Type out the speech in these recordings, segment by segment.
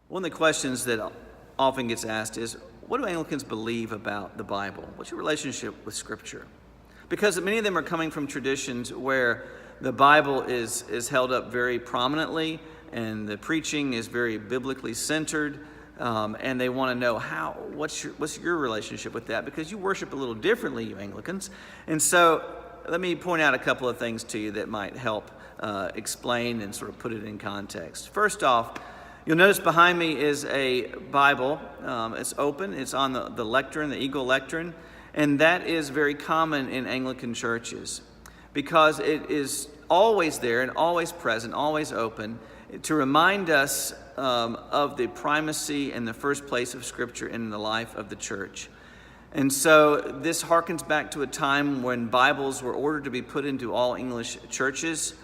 One of the questions that often gets asked is, what do Anglicans believe about the Bible? What's your relationship with Scripture? Because many of them are coming from traditions where the Bible is held up very prominently and the preaching is very biblically centered, and they want to know what's your relationship with that, because you worship a little differently, you Anglicans. And so let me point out a couple of things to you that might help explain and sort of put it in context. First off, you'll notice behind me is a Bible. It's open. It's on the lectern, the Eagle lectern, and that is very common in Anglican churches because it is always there and always present, always open, to remind us of the primacy and the first place of Scripture in the life of the church. And so this harkens back to a time when Bibles were ordered to be put into all English churches.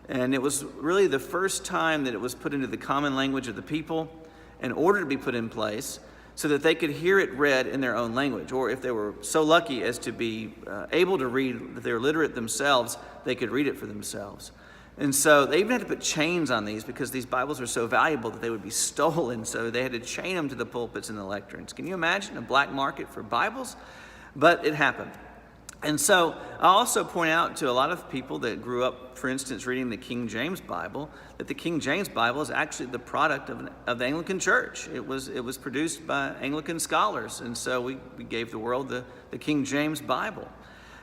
And it was really the first time that it was put into the common language of the people in order to be put in place so that they could hear it read in their own language. Or if they were so lucky as to be able to read, that they were literate themselves, they could read it for themselves. And so they even had to put chains on these because these Bibles were so valuable that they would be stolen. So they had to chain them to the pulpits and the lecterns. Can you imagine a black market for Bibles? But it happened. And so I also point out to a lot of people that grew up, for instance, reading the King James Bible, that the King James Bible is actually the product of the Anglican Church. It was produced by Anglican scholars, and so we gave the world the King James Bible.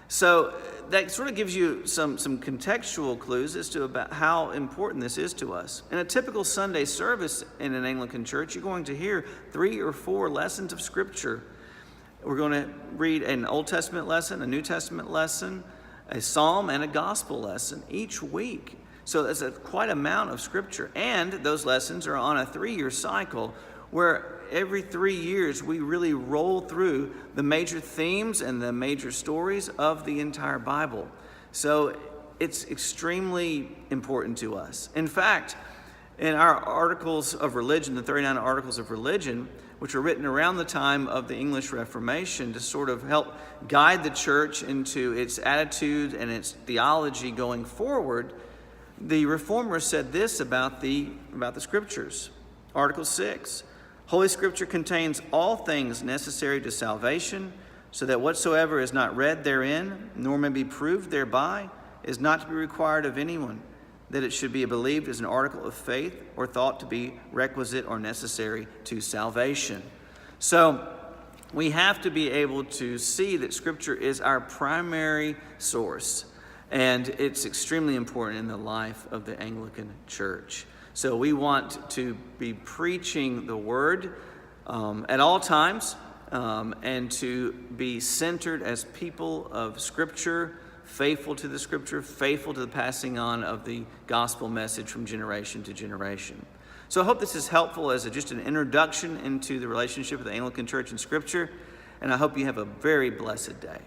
So that sort of gives you some contextual clues as to about how important this is to us. In a typical Sunday service in an Anglican church, you're going to hear 3 or 4 lessons of Scripture. We're going to read an Old Testament lesson, a New Testament lesson, a Psalm, and a Gospel lesson each week. So that's quite an amount of Scripture. And those lessons are on a 3-year cycle where every 3 years we really roll through the major themes and the major stories of the entire Bible. So it's extremely important to us. In fact, in our articles of religion, the 39 articles of religion, which were written around the time of the English Reformation to sort of help guide the church into its attitude and its theology going forward, the Reformers said this about the Scriptures. Article 6, Holy Scripture contains all things necessary to salvation, so that whatsoever is not read therein, nor may be proved thereby, is not to be required of anyone, that it should be believed as an article of faith or thought to be requisite or necessary to salvation. So we have to be able to see that Scripture is our primary source, and it's extremely important in the life of the Anglican Church. So we want to be preaching the Word at all times and to be centered as people of Scripture, faithful to the Scripture, faithful to the passing on of the gospel message from generation to generation. So I hope this is helpful as just an introduction into the relationship of the Anglican Church and Scripture, and I hope you have a very blessed day.